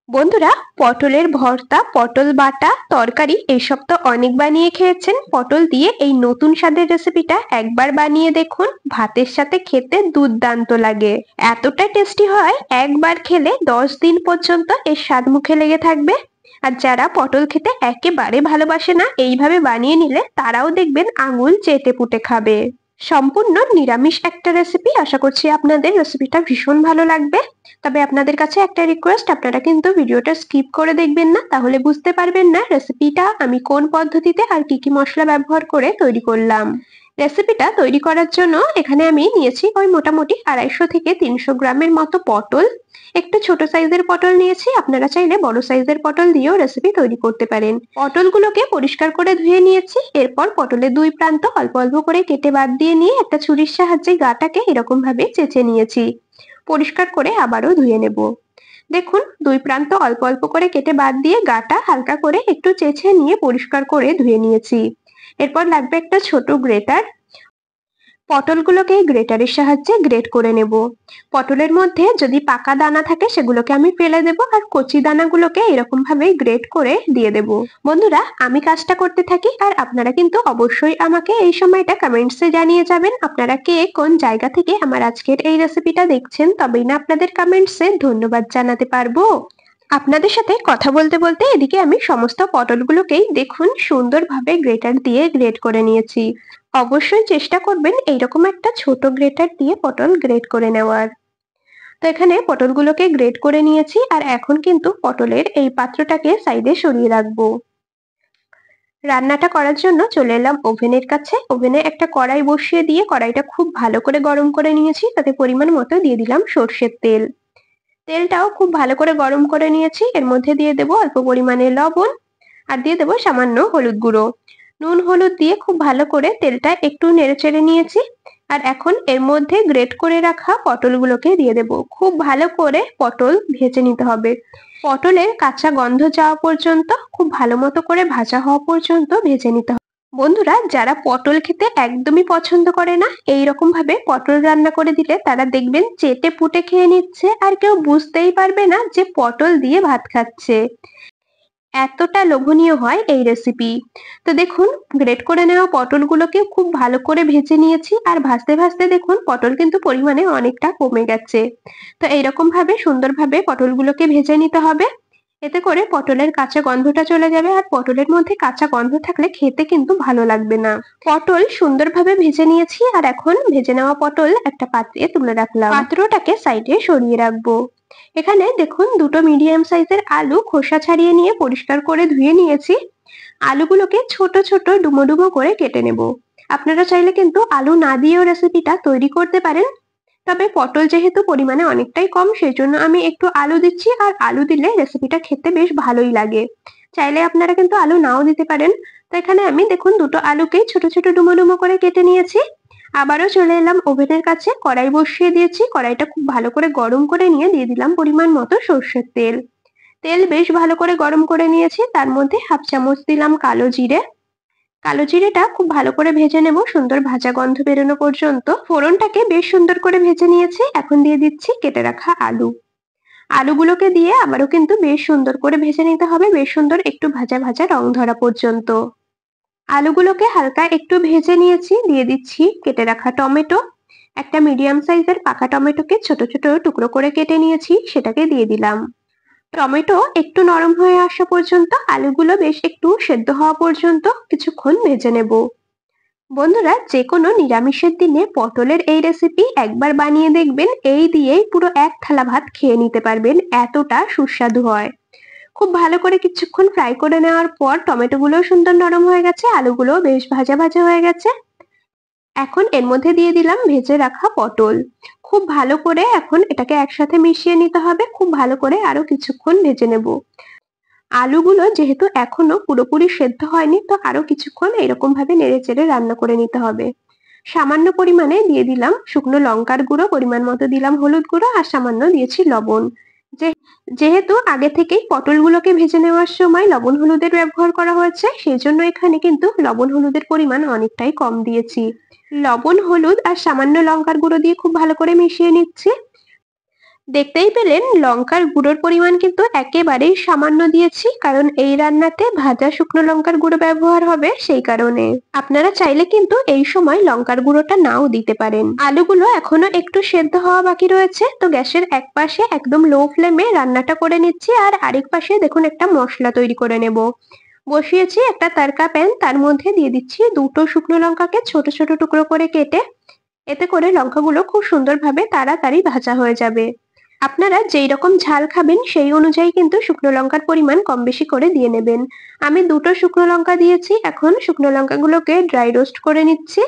বন্ধুরা, পটলের ভর্তা, পটল বাটা, তরকারি এসব তো অনেক বানিয়ে খেয়েছেন। পটল দিয়ে এই নতুন স্বাদের রেসিপিটা একবার বানিয়ে দেখুন, ভাতের সাথে খেতে দুর্দান্ত লাগে। এতটা টেস্টি হয়, একবার খেলে 10 দিন পর্যন্ত এর স্বাদ মুখে লেগে থাকবে। আর যারা পটল খেতে একেবারে ভালোবাসে না, এইভাবে বানিয়ে নিলে তারাও দেখবেন আঙুল চেটে পুটে খাবে। সম্পূর্ণ নিরামিষ একটা রেসিপি, আশা করছি আপনাদের রেসিপিটা ভীষণ ভালো লাগবে। তবে আপনাদের কাছে একটা রিকোয়েস্ট, আপনারা কিন্তু ভিডিওটা স্কিপ করে দেখবেন না, তাহলে বুঝতে পারবেন না রেসিপিটা আমি কোন পদ্ধতিতে আর কি কি মশলা ব্যবহার করে তৈরি করলাম। রেসিপিটা তৈরি করার জন্য এখানে আমি নিয়েছি ওই মোটামুটি 250 থেকে 300 গ্রামের মতো পটল। একটু ছোট সাইজের পটল নিয়েছি, আপনারা চাইলে বড় সাইজের পটল দিয়েও রেসিপি তৈরি করতে পারেন। পটলগুলোকে পরিষ্কার করে ধুয়ে নিয়েছি। এরপর পটলের দুই প্রান্ত অল্প অল্প করে কেটে বাদ দিয়ে নিয়ে একটা ছুরির সাহায্যে গাটাকে এরকম ভাবে চেঁচে নিয়েছি। পরিষ্কার করে আবারও ধুয়ে নেব। দেখুন, দুই প্রান্ত অল্প অল্প করে কেটে বাদ দিয়ে গাটা হালকা করে একটু চেঁচে নিয়ে পরিষ্কার করে ধুয়ে নিয়েছি। এরপর লাগবে একটা ছোট গ্রেটার। পটলগুলোকে গ্রেটারের সাহায্যে গ্রেট করে নেব। পটলের মধ্যে যদি পাকা দানা থাকে সেগুলোকে আমি ফেলে দেব, আর কচি দানাগুলোকে এরকম ভাবে গ্রেট করে দিয়ে দেব। বন্ধুরা, আমি কাজটা করতে থাকি আর আপনারা কিন্তু অবশ্যই আমাকে এই সময়টা কমেন্টসে জানিয়ে যাবেন আপনারা কে কোন জায়গা থেকে আমার আজকের এই রেসিপিটা দেখছেন, তবেই না আপনাদের কমেন্টসে ধন্যবাদ জানাতে পারবো। আপনাদের সাথে কথা বলতে বলতে এদিকে আমি সমস্ত পটলগুলোকেই দেখুন সুন্দরভাবে গ্রেটার দিয়ে গ্রেট করে নিয়েছি। অবশ্যই চেষ্টা করবেন এইরকম একটা ছোট গ্রেটার দিয়ে পটল গ্রেট করে নেওয়ার। তো এখানে পটলগুলোকে গ্রেট করে নিয়েছি, আর এখন কিন্তু পটলের এই পাত্রটাকে সাইডে সরিয়ে রাখবো। রান্নাটা করার জন্য চলে এলাম ওভেনের কাছে। ওভেনে একটা কড়াই বসিয়ে দিয়ে কড়াইটা খুব ভালো করে গরম করে নিয়েছি, তাতে পরিমাণ মতো দিয়ে দিলাম সর্ষের তেল। তেলটাও খুব ভালো করে গরম করে নিয়েছি। এর মধ্যে দিয়ে দেবো অল্প পরিমাণে লবণ, আর দিয়ে দেবো সামান্য হলুদ গুঁড়ো। নুন হলুদ দিয়ে খুব ভালো করে তেলটা একটু নেড়েচেড়ে নিয়েছি। আর এখন এর মধ্যে গ্রেট করে রাখা পটলগুলোকে দিয়ে দেবো। খুব ভালো করে পটল ভেজে নিতে হবে। পটলের কাঁচা গন্ধ যাওয়া পর্যন্ত, খুব ভালো মতো করে ভাজা হওয়া পর্যন্ত ভেজে নিতে হবে। বন্ধুরা, যারা পটল খেতে একদমই পছন্দ করে না, এই রকম ভাবে পটল রান্না করে দিলে তারা দেখবেন চেটে পুটে খেয়ে নিচ্ছে, আর কেউ বুঝতেই পারবে না যে পটল দিয়ে ভাত খাচ্ছে। এতটা লোভনীয় হয় এই রেসিপি। তো দেখুন, গ্রেট করে নেওয়া পটলগুলোকে খুব ভালো করে ভেজে নিয়েছি, আর ভাজতে ভাজতে দেখুন পটল কিন্তু পরিমাণে অনেকটা কমে গেছে। তো এইরকম ভাবে সুন্দরভাবে পটলগুলোকে ভেজে নিতে হবে। এতে করে পটলের কাঁচা গন্ধটা চলে যাবে, আর পটলের মধ্যে কাঁচা গন্ধ থাকলে খেতে কিন্তু ভালো লাগবে না। পটল সুন্দরভাবে ভেজে নিয়েছি, আর এখন ভেজে নেওয়া পটল একটা পাত্রে তুলে রাখলাম। পাত্রটাকে সাইডে সরিয়ে রাখবো। এখানে দেখুন দুটো মিডিয়াম সাইজের আলু খোসা ছাড়িয়ে নিয়ে পরিষ্কার করে ধুয়ে নিয়েছি। আলুগুলোকে ছোট ছোট ডুমো ডুমো করে কেটে নেব। আপনারা চাইলে কিন্তু আলু না দিয়েও রেসিপিটা তৈরি করতে পারেন, তবে পটল যেহেতু পরিমাণে অনেকটাই কম, সেই জন্য আমি একটু আলু দিচ্ছি, আর আলু দিলে রেসিপিটা খেতে বেশ ভালোই লাগে। চাইলে আপনারা কিন্তু আলু নাও দিতে পারেন। তো এখানে আমি দেখুন দুটো আলুকেই ছোট ছোট ডুমো ডুমো করে কেটে নিয়েছি। আবারও চলে এলাম ওভেনের কাছে, কড়াই বসিয়ে দিয়েছি। কড়াইটা খুব ভালো করে গরম করে নিয়ে দিয়ে দিলাম পরিমাণ মতো সর্ষের তেল। তেল বেশ ভালো করে গরম করে নিয়েছি, তার মধ্যে হাফ চামচ দিলাম কালো জিরে। কালো জিরেটা খুব ভালো করে ভেজে নেব, সুন্দর ভাজা গন্ধ বেরোনো পর্যন্ত। ফোড়নটাকে বেশ সুন্দর করে ভেজে নিয়েছি। এখন দিয়ে দিচ্ছি কেটে রাখা আলু। আলুগুলোকে দিয়ে আবারও কিন্তু বেশ সুন্দর করে ভেজে নিতে হবে, বেশ সুন্দর একটু ভাজা ভাজা রং ধরা পর্যন্ত। আলুগুলোকে হালকা একটু ভেজে নিয়েছি। দিয়ে দিচ্ছি কেটে রাখা টমেটো। একটা মিডিয়াম সাইজের পাকা টমেটোকে ছোট ছোট টুকরো করে কেটে নিয়েছি, সেটাকে দিয়ে দিলাম। টমেটো একটু নরম হয়ে আসা পর্যন্ত, আলুগুলো বেশ একটু সেদ্ধ হওয়া পর্যন্ত কিছুক্ষণ ভেজে নেব। বন্ধুরা, যে কোনো নিরামিষের দিনে পটলের এই রেসিপি একবার বানিয়ে দেখবেন, এই দিয়েই পুরো এক থালা ভাত খেয়ে নিতে পারবেন, এতটা সুস্বাদু হয়। খুব ভালো করে কিছুক্ষণ ফ্রাই করে নেওয়ার পর টমেটোগুলো সুন্দর নরম হয়ে গেছে, আলুগুলো বেশ ভাজা ভাজা হয়ে গেছে। এখন এর মধ্যে দিয়ে দিলাম ভেজে রাখা পটল। খুব ভালো করে এখন এটাকে একসাথে মিশিয়ে নিতে হবে, খুব ভালো করে আরো কিছুক্ষণ ভেজে নেব। আলুগুলো যেহেতু এখনো পুরোপুরি সেদ্ধ হয়নি, তো আরো কিছুক্ষণ এরকম ভাবে নেড়ে চেড়ে রান্না করে নিতে হবে। সামান্য পরিমাণে দিয়ে দিলাম শুকনো লঙ্কার গুঁড়ো, পরিমাণ মতো দিলাম হলুদ গুঁড়ো, আর সামান্য দিয়েছি লবণ। যেহেতু আগে থেকেই পটলগুলোকে ভেজে নেওয়ার সময় লবণ হলুদের ব্যবহার করা হয়েছে, সেই জন্য এখানে কিন্তু লবণ হলুদের পরিমাণ অনেকটাই কম দিয়েছি। লবণ হলুদ আর সামান্য লঙ্কার গুঁড়ো দিয়ে খুব ভালো করে মিশিয়ে নিচ্ছি। দেখতেই পেলেন লঙ্কার গুঁড়োর পরিমাণ কিন্তু একেবারেই সামান্য দিয়েছি, কারণ এই রান্নাতে ভাজা শুকনো লঙ্কার গুঁড়ো ব্যবহার হবে সেই কারণে। আপনারা চাইলে কিন্তু এই সময় লঙ্কার গুঁড়োটা নাও দিতে পারেন। আলুগুলো এখনো একটু সেদ্ধ হওয়া বাকি রয়েছে, তো গ্যাসের এক পাশে একদম লো ফ্লেমে রান্নাটা করে নিচ্ছি, আর আরেক পাশে দেখুন একটা মশলা তৈরি করে নেব। বসিয়েছি একটা তারকা প্যান, তার মধ্যে দিয়ে দিচ্ছি দুটো শুকনো লঙ্কাকে ছোট ছোট টুকরো করে কেটে। এতে করে লঙ্কাগুলো খুব সুন্দরভাবে তাড়াতাড়ি ভাজা হয়ে যাবে। আপনারা যেই রকম ঝাল খাবেন সেই অনুযায়ী কিন্তু শুকনো লঙ্কার পরিমাণ কম বেশি করে দিয়ে নেবেন। আমি দুটো শুকনো লঙ্কা দিয়েছি, এখন শুকনো লঙ্কাগুলোকে ড্রাই রোস্ট করে নিচ্ছি।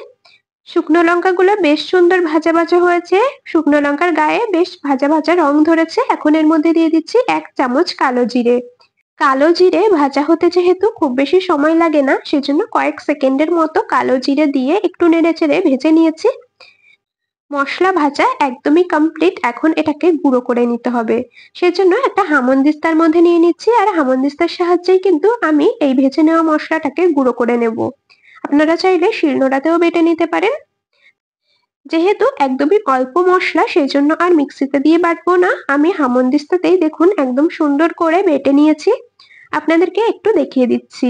শুকনো লঙ্কাগুলো বেশ সুন্দর ভাজা ভাজা হয়েছে, শুকনো লঙ্কার গায়ে বেশ ভাজা ভাজা রং ধরেছে। এখন এর মধ্যে দিয়ে দিচ্ছি 1 চামচ কালো জিরে। কালো জিরে ভাজা হতে যেহেতু খুব বেশি সময় লাগে না, সেজন্য কয়েক সেকেন্ডের মতো কালো জিরে দিয়ে একটু নেড়েচেড়ে ভেজে নিয়েছি। মশলা ভাজা একদমই কমপ্লিট, এখন এটাকে গুঁড়ো করে নিতে হবে। সেজন্য একটা হামানদিস্তার মধ্যে নিয়ে নিচ্ছি, আর হামানদিস্তার সাহায্যেই কিন্তু আমি এই ভেজে নেওয়া মশলাটাকে গুঁড়ো করে নেব। আপনারা চাইলে শিলনোড়াতেও বেটে নিতে পারেন। যেহেতু একদমই অল্প মশলা, সেজন্য আর মিক্সিতে দিয়ে বাটবো না, আমি হামানদিস্তাতেই দেখুন একদম সুন্দর করে বেটে নিয়েছি। আপনাদেরকে একটু দেখিয়ে দিচ্ছি।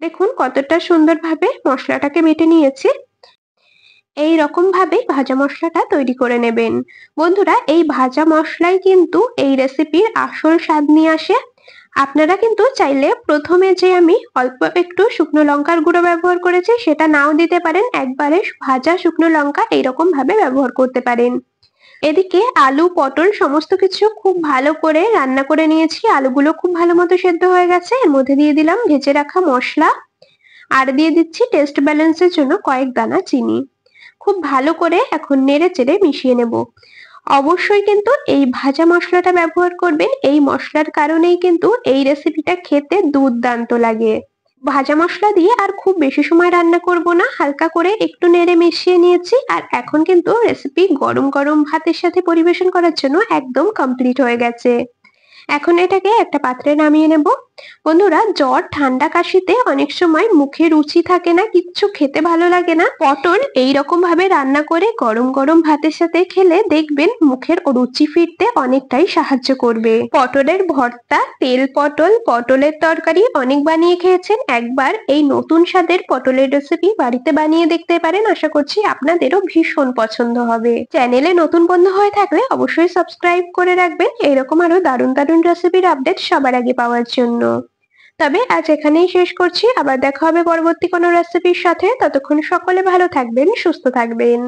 দেখুন কতটা সুন্দরভাবে মশলাটাকে বেটে নিয়েছি। এই রকম ভাবে ভাজা মশলাটা তৈরি করে নেবেন। বন্ধুরা, এই ভাজা মশলাই কিন্তু এই রেসিপির আসল স্বাদ নিয়ে আসে। আপনারা কিন্তু চাইলে প্রথমে যে আমি অল্প একটু শুকনো লঙ্কার গুঁড়ো ব্যবহার করেছি সেটা নাও দিতে পারেন, একবারে ভাজা শুকনো লঙ্কা এইরকম ভাবে ব্যবহার করতে পারেন। এদিকে আলু পটল সমস্ত কিছু খুব ভালো করে রান্না করে নিয়েছি, আলুগুলো খুব ভালো মতো সেদ্ধ হয়ে গেছে। এর মধ্যে দিয়ে দিলাম ভেজে রাখা মশলা, আর দিয়ে দিচ্ছি টেস্ট ব্যালেন্সের জন্য কয়েক দানা চিনি। খুব ভালো করে এখন নেড়ে চেড়ে মিশিয়ে নেব। অবশ্যই কিন্তু এই ভাজা মশলাটা ব্যবহার করবেন, এই মশলার কারণেই কিন্তু এই রেসিপিটা খেতে দুর্দান্ত লাগে। ভাজা মশলা দিয়ে আর খুব বেশি সময় রান্না করব না, হালকা করে একটু নেড়ে মিশিয়ে নিয়েছি, আর এখন কিন্তু রেসিপি গরম গরম ভাতের সাথে পরিবেশন করার জন্য একদম কমপ্লিট হয়ে গেছে। এখন এটাকে একটা পাত্রে নামিয়ে নেব। বন্ধুরা, জ্বর ঠান্ডা কাশিতে অনেক সময় মুখে রুচি থাকে না, কিচ্ছু খেতে ভালো লাগে না, পটল এইরকম ভাবে রান্না করে গরম গরম ভাতের সাথে খেলে দেখবেন মুখের রুচি ফিরতে অনেকটাই সাহায্য করবে। পটলের ভর্তা, তেল পটল, পটলের তরকারি অনেক বানিয়ে খেয়েছেন, একবার এই নতুন স্বাদের পটলের রেসিপি বাড়িতে বানিয়ে দেখতে পারেন। আশা করছি আপনাদেরও ভীষণ পছন্দ হবে। চ্যানেলে নতুন বন্ধু হয়ে থাকলে অবশ্যই সাবস্ক্রাইব করে রাখবেন এরকম আরো দারুণ দারুণ রেসিপির আপডেট সবার আগে পাওয়ার জন্য। তবে আজ এখানেই শেষ করছি, আবার দেখা হবে পরবর্তী কোনো রেসিপির সাথে। ততক্ষণ সকলে ভালো থাকবেন, সুস্থ থাকবেন।